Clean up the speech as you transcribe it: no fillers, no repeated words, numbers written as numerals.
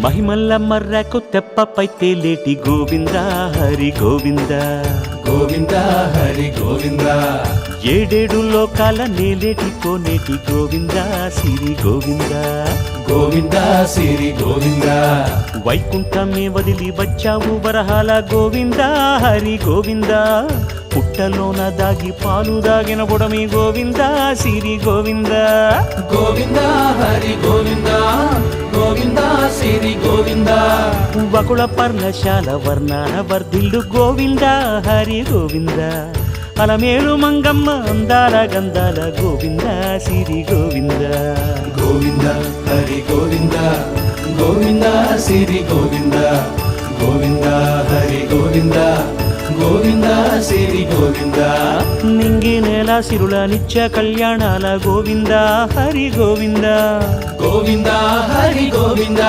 మహిమల్ల మర్రకు తెప్పపై తేలేటి గోవింద హరి గోవింద గోవింద హరి గోవింద ఏడేడు లోకాల నేలేటి కోనేటి గోవింద సిరి గోవింద గోవింద సిరి గోవింద వైకుంఠమే వదిలి వచ్చావు వరహాల గోవింద హరి గోవింద పుట్టలోన దాగి పాలు దాగిన బుడమి గోవింద సిరి గోవింద గోవింద హరి గోవింద గోవింద సిరి గోవింద వకుళ పర్ణశాల వర్ణాల వర్ధిల్లు గోవింద హరి గోవింద అలమేలు మంగమ్మ అందాల గంధాల గోవింద సిరి గోవింద గోవింద హరి గోవింద గోవింద సిరి గోవింద గోవింద హరి గోవింద గోవింద సిరి గోవింద నింగి నేల సిరుల నిత్య కళ్యాణాల గోవింద హరి గోవింద గోవింద హరి గోవింద